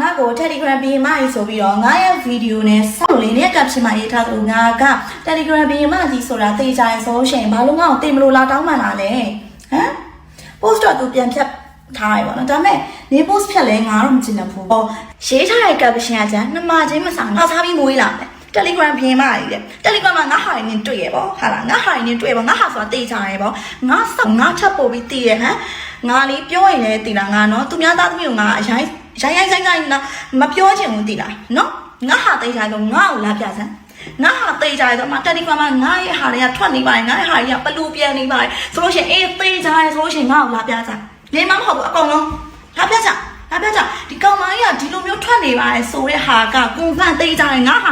ငါကို Telegram ပေးမှဆိုပြီးတော့ငါရဲ့ဗီဒီယိုနဲ့စောင့်လေးနဲ့ကပ်ချင်မှရေးထားသလိုငါက Telegram ပေးမှကြီးဆိုတာသိကြရင်ဆိုရှင်ဘာလို့ငါ့ကိုတင်မလို့လာတောင်းမှလာလဲဟမ် post တော့သူပြန်ဖြတ်ထားရပါတော့ဒါပေမဲ့နေ post ဖြတ်လဲငါတော့မကျင်တော့ဘူးဟောရေးထားတဲ့ caption ကကြာနှမချင်းမစားငါစားပြီးမွေးလာတယ် Telegram ပြင်မှကြီးတယ် Telegram မှာငါဟာရင်းတွေ့ရပေါ့ဟာလားငါဟာရင်းတွေ့ပေါ့ငါဟာဆိုတာသိကြရပေါ့ငါစောင့်ငါထပ်ပို့ပြီးသိရဟမ်ငါလေးပြောရင်လည်းသိလားငါနော်သူများသားသမီးကိုငါအရင်ဆိုင်နော်မပြောချင်ဘူးသိလားနော်ငါဟာသိကြတော့ငါ့ကိုလာပြစမ်းငါဟာသိကြရတော့မှ Telegram မှာငါရဲ့ဟာတွေကထွက်နေပါတယ်ငါရဲ့ဟာတွေကပလူပြန်နေပါတယ်ဆိုလို့ရှိရင်အေးသိကြရဆိုလို့ရှိရင်ငါ့ကိုလာပြစမ်းနေမမဟုတ်ဘူးအကောင်လုံးလာပြစမ်းဒီကောင်မကြီးကဒီလိုမျိုးထွက်နေပါတယ်ဆိုတဲ့ဟာကကွန်ဖန်သိကြရင်ငါဟာ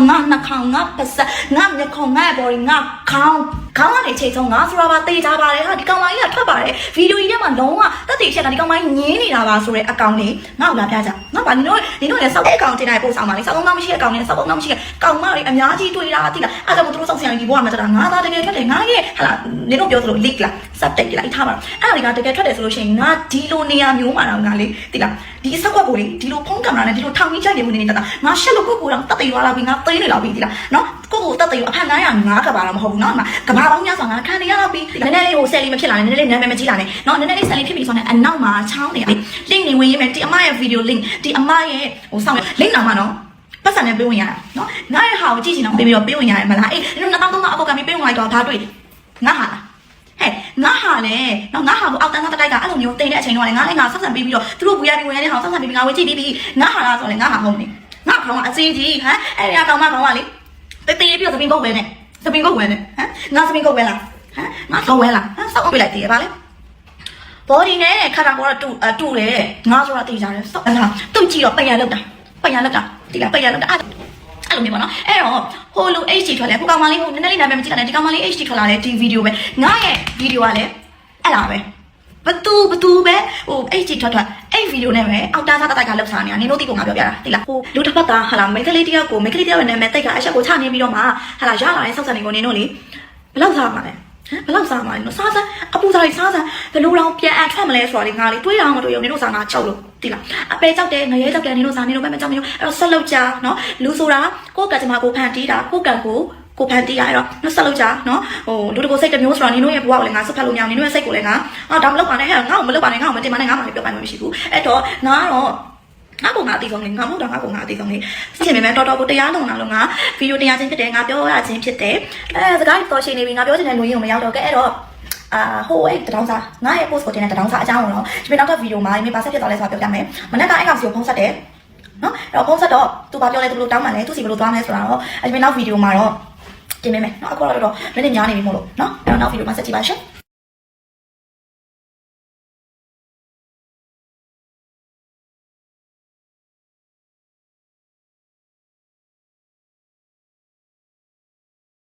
ငါနှခေါင်းငါပတ်စငါမျက်ခုံးငါဘော်ငါခေါင်းကနေချိန်ဆုံးငါဆိုတာပါသိကြပါတယ်ဟာဒီကောင်မကြီးကထွက်ပါတယ်ဗီဒီယိုကြီးထဲမှာလုံးဝတက်တည်ချက်ကဒီကောင်မကြီးညင်းနေတာပါဆိုတဲ့အကောင်လေးငါ့ကိုလာပြကြငါပါနင်တို့လည်းစောက်တဲ့အကောင်တင်လိုက်ပို့ဆောင်ပါလေစောက်အောင်မရှိတဲ့ကောင်နဲ့စောက်အောင်မရှိတဲ့ကောင်မလေးအများကြီးတွေ့တာသိလားအဲ့ဒါမို့သူတို့စောက်ဆရာကြီးဘောကမှတက်တာငါသာတကယ်ထွက်တယ်ငါရဲ့ဟာလားနင်တို့ပြောသလို leak လားစပ်တက်လိုက်ထားပါအဲ့ဒါကတကယ်ထွက်တယ်ဆိုလို့ရှိရင်ငါဒီလိုနေရာမျိုးမှာတော့ငါလေးသိလားဒီစက်ကွက်ကိုလေဒီလိုဖုံးကင်မရာနဲ့ဒီလိုထောင်ကြီးချိန်နေမှုနေတာငါရှက်လို့ကိုတော့တက်တည်သွားလာပြီးငါသိနေလာပြီဒီလားနော်ကိုတက်တည်အဖက်905ကဘာတော့မဟုတ်ဘူးနော်ကဘာပေါင်းများစွာငါခံနေရတော့ပြီနည်းနည်းလေးဟိုဆယ်လေးမဖြစ်လာနဲ့နည်းနည်းလေးနာမည်မကြီးလာနဲ့နော်နည်းနည်းလေးဆယ်လေးဖြစ်ပြီဆိုတော့အနောက်မှာချောင်းနေရ link နေဝင်ရေးမယ်ဒီအမရဲ့ video link ဒီအမရဲ့ဟိုစောင့် link နာမှာနော်ပတ်စံနဲ့ပေးဝင်ရတာနော်ငါရဲ့ဟာကိုကြည့်ချင်တော့ပေးပြီးတော့ပေးဝင်ရတယ်မလားအေးဒီ2300အပေါက်ကပေးဝင်လိုက်တော့ဘာတွေ့ငါဟာငါဟာလေနော်ငါဟာကိုအောက်တန်းသားတတိုက်ကအဲ့လိုမျိုးတင်တဲ့အချိန်တော့လေငါလည်းငါဆက်ဆံပေးပြီးတော့သူတို့ VIP ဝင်ရတဲ့ဟာကိုဆက်ဆံပေးပြီးငါဝင်ကြည့်ပြီးငါဟာလားဆိုလေငါဟာဟုတ်နေငါခေါင်းကအစီကြီးဟမ်အဲ့ဒီအကောင်မကောင်ကလေတေးပြီးတော့သပင်ကုတ်ဝဲနဲ့သပင်ကုတ်ဝဲနဲ့ဟမ်ငါသပင်ကုတ်ဝဲလားဟမ်ငါတော့ဝဲလားဟမ်စောက်ပြလိုက်တည်ရပါလေ body နဲ့ခါတာပေါ်တော့တူတယ်ငါဆိုတာသိကြတယ်စောက်အဲ့ဒါသူ့ကြည့်တော့ပညာလောက်တာဒီလားပညာလောက်တာအဲ့လိုမျိုးပေါ့နော်အဲ့တော့ဟိုလူ HD ထွက်လဲဟိုကောင်မလေးဟိုနည်းနည်းလေးနာမည်မကြည့်တာနဲ့ဒီကောင်မလေး HD ထွက်လာတဲ့ဒီဗီဒီယိုပဲငါရဲ့ဗီဒီယိုကလည်းအဲ့လားပဲဘသူပဲဟို HD ထွက်အဲ့ဗီဒီယိုနဲ့ပဲအောက်တားစားတိုက်ကလောက်စားနေတာနင်တို့သိဖို့ငါပြောပြတာသိလားဟိုလူတစ်ဖက်သားဟာလားမိန်းကလေးတယောက်ကိုမိန်းကလေးတယောက်ရဲ့နာမည်တိတ်ကအချက်ကိုချနေပြီးတော့မှဟာလားရလာတဲ့စောက်စံတွေကိုနင်တို့လေဘယ်လောက်စားမှာလဲဘယ်လောက်စားမှာလဲနော်စားစမ်းအပူစားလေးစားစမ်းဘယ်လိုတော့ပြန်အန်ထွက်မလဲဆိုတာလေငါလေးတွေးအောင်မတွေးရုံနင်တို့စားငါကြောက်လို့သိလားအပေကြောက်တယ်ငရဲကြောက်တယ်နင်တို့စားနင်တို့ပဲမကြောက်မျိုးအဲ့တော့ဆက်လုပ်ကြနော်လူဆိုတာကိုယ့်ကကြမှာကိုဖန်တီးတာကိုယ့်ကံကိုဖန်တီးရအဲ့တော့နော်ဆက်လုပ်ကြနော်ဟိုလူတကိုစိတ်တစ်မျိုးဆိုတာနင်တို့ရဲ့ဘဝကိုလည်းငါဆက်ဖက်လို့မရအောင်နင်တို့ရဲ့စိတ်ကိုလည်းငါဒါမလုပ်ပါနဲ့ဟဲ့ငါ့ကိုမလုပ်ပါနဲ့ငါ့ကိုမတင်ပါနဲ့ငါ့မှာလည်းပြောပိုင်မှမရှိဘူးအဲ့တော့ငါကတော့ငါကငါအတီးဆုံးလေးငါမဟုတ်တော့ငါကငါအတီးဆုံးလေးစစ်ချင်ပေမဲ့တော်ကိုတရားလုံးလာလို့ငါဗီဒီယိုတရားချင်းဖြစ်တယ်ငါပြောရချင်းဖြစ်တယ်စကားတော်ရှိနေပြီငါပြောချင်တဲ့လူရင်းကိုမရောက်တော့ကဲအဲ့တော့ဟိုအဲ့တောင်းစားငါရဲ့ post ကိုတင်တဲ့တောင်းစားအကြောင်းကိုတော့ဒီနေ့နောက်ထပ်ဗီဒီယိုမှာဒီနေ့ပါဆက်ဖြစ်သွားလဲဆိုတာပြောပြမယ်မနေ့ကအဲ့ကောင်စီကိုဖုန်းဆက်တယ်နော်အဲ့တော့ဖုန်းဆက်တော့သူဘာပြောလဲသူဘယ်လိုတောင်းမှလဲသူစီဘယ်လိုသွားမလဲဆိုတာတော့ဒီနေ့နောက်ဗီဒီယိုမှာတော့တင်ပေးမယ်နော်အခုတော့မိနစ်များနေပြီမို့လို့နော်အဲ့တော့နောက်ဗီဒီယိုမှာဆက်ကြည့်ပါရှင်